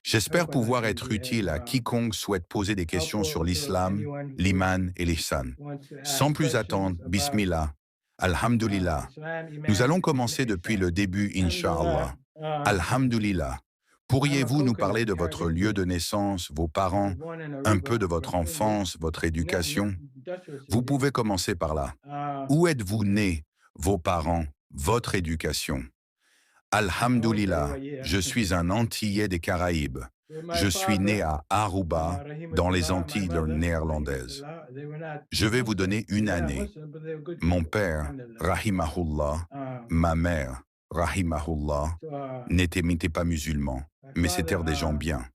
J'espère pouvoir être utile à quiconque souhaite poser des questions sur l'islam, l'iman et l'ihsan. Sans plus attendre, Bismillah, Alhamdulillah. Nous allons commencer depuis le début, Inch'Allah. Alhamdulillah. Pourriez-vous nous parler de votre lieu de naissance, vos parents, un peu de votre enfance, votre éducation? Vous pouvez commencer par là. Où êtes-vous né, vos parents, votre éducation? Alhamdulillah, je suis un Antillais des Caraïbes. Je suis né à Aruba, dans les Antilles néerlandaises. Je vais vous donner une année. Mon père, Rahimahullah, ma mère, Rahimahullah, n'étaient pas musulmans, mais c'étaient des gens bien.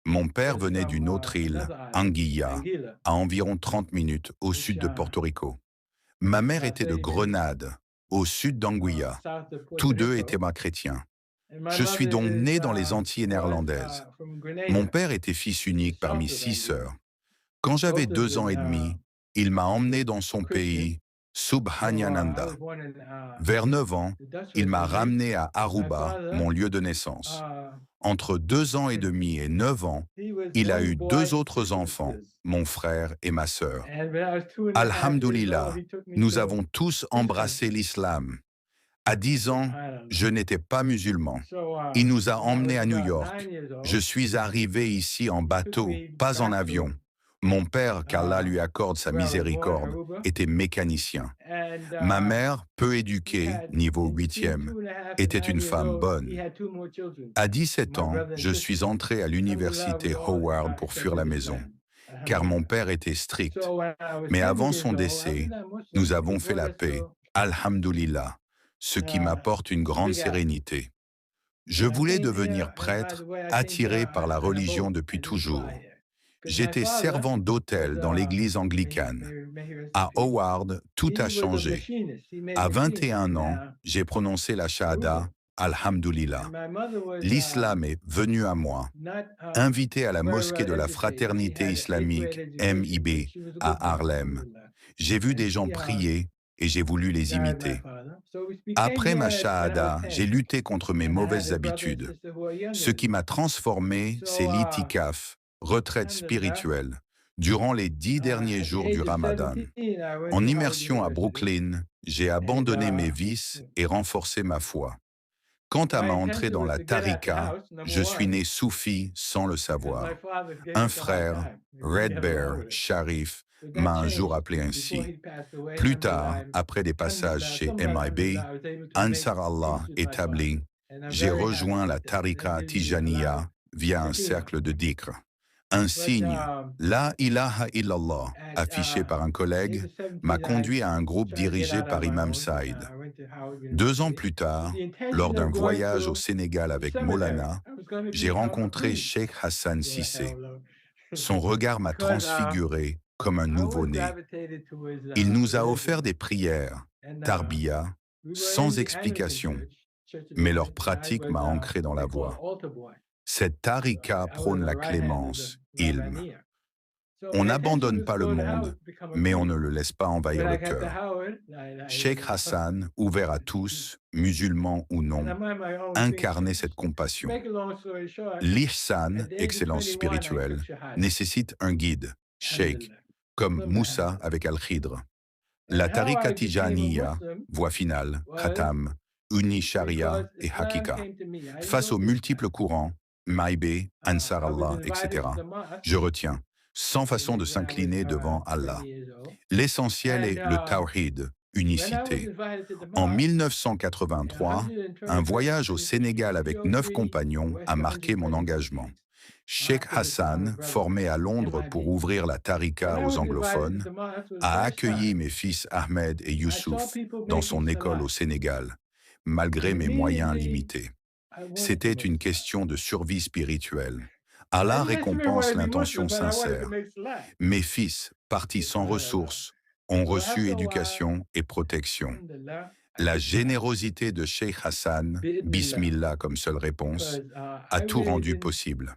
Mon père venait d'une autre île, Anguilla, à environ 30 minutes au sud de Porto Rico. Ma mère était de Grenade, au sud d'Anguilla. Tous deux étaient chrétiens. Je suis donc né dans les Antilles néerlandaises. Mon père était fils unique parmi 6 sœurs. Quand j'avais 2 ans et demi, il m'a emmené dans son pays, Subhanyananda. Vers 9 ans, il m'a ramené à Aruba, mon lieu de naissance. Entre 2 ans et demi et 9 ans, il a eu 2 autres enfants, mon frère et ma sœur. Alhamdulillah, nous avons tous embrassé l'islam. À 10 ans, je n'étais pas musulman. Il nous a emmenés à New York. Je suis arrivé ici en bateau, pas en avion. Mon père, qu'Allah lui accorde sa miséricorde, était mécanicien. Ma mère, peu éduquée, niveau 8e, était une femme bonne. À 17 ans, je suis entré à l'université Howard pour fuir la maison, car mon père était strict. Mais avant son décès, nous avons fait la paix, Alhamdulillah, ce qui m'apporte une grande sérénité. Je voulais devenir prêtre, attiré par la religion depuis toujours. J'étais servant d'hôtel dans l'église anglicane. À Howard, tout a changé. À 21 ans, j'ai prononcé la Shahada, Alhamdulillah. L'islam est venu à moi. Invité à la mosquée de la fraternité islamique, MIB, à Harlem. J'ai vu des gens prier et j'ai voulu les imiter. Après ma Shahada, j'ai lutté contre mes mauvaises habitudes. Ce qui m'a transformé, c'est l'itikaf, retraite spirituelle, durant les 10 derniers jours du Ramadan. En immersion à Brooklyn, j'ai abandonné mes vices et renforcé ma foi. Quant à ma entrée dans la tariqa, je suis né soufi sans le savoir. Un frère, Red Bear Sharif, m'a un jour appelé ainsi. Plus tard, après des passages chez MIB, Ansar Allah établi, j'ai rejoint la tariqa Tijaniya via un cercle de dhikr. Un signe, La ilaha illallah, affiché par un collègue, m'a conduit à un groupe dirigé par Imam Saïd. 2 ans plus tard, lors d'un voyage au Sénégal avec Molana, j'ai rencontré Cheikh Hassan Cissé. Son regard m'a transfiguré comme un nouveau-né. Il nous a offert des prières, tarbiya, sans explication, mais leur pratique m'a ancré dans la voie. Cette tariqa prône la clémence, ilm. On n'abandonne pas le monde, mais on ne le laisse pas envahir le cœur. Cheikh Hassan, ouvert à tous, musulmans ou non, incarnait cette compassion. L'ihsan, excellence spirituelle, nécessite un guide, Cheikh, comme Moussa avec Al-Khidr. La tariqa Tijaniya, voie finale, khatam, unit sharia et hakika. Face aux multiples courants, Maïbé, Ansar Allah, etc., je retiens, sans façon de s'incliner devant Allah. L'essentiel est le tawhid, unicité. En 1983, un voyage au Sénégal avec 9 compagnons a marqué mon engagement. Cheikh Hassan, formé à Londres pour ouvrir la tariqa aux anglophones, a accueilli mes fils Ahmed et Youssouf dans son école au Sénégal, malgré mes moyens limités. C'était une question de survie spirituelle. Allah récompense l'intention sincère. Mes fils, partis sans ressources, ont reçu éducation et protection. La générosité de Cheikh Hassan, Bismillah comme seule réponse, a tout rendu possible.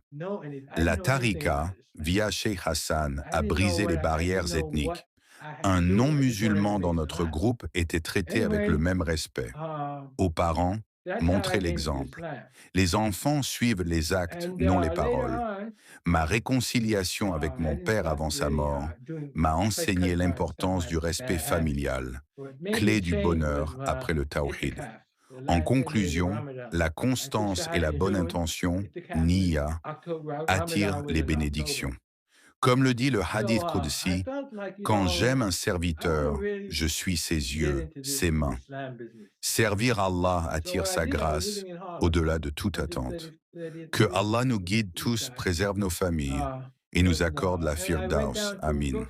La tariqa, via Cheikh Hassan, a brisé les barrières ethniques. Un non-musulman dans notre groupe était traité avec le même respect. Aux parents, Montrer l'exemple. Les enfants suivent les actes, non les paroles. Ma réconciliation avec mon père avant sa mort m'a enseigné l'importance du respect familial, clé du bonheur après le tawhid. En conclusion, la constance et la bonne intention, niyya, attirent les bénédictions. Comme le dit le hadith Qudsi, quand j'aime un serviteur, je suis ses yeux, ses mains. Servir Allah attire sa grâce au-delà de toute attente. Que Allah nous guide tous, préserve nos familles et nous accorde la firdaus. Amin.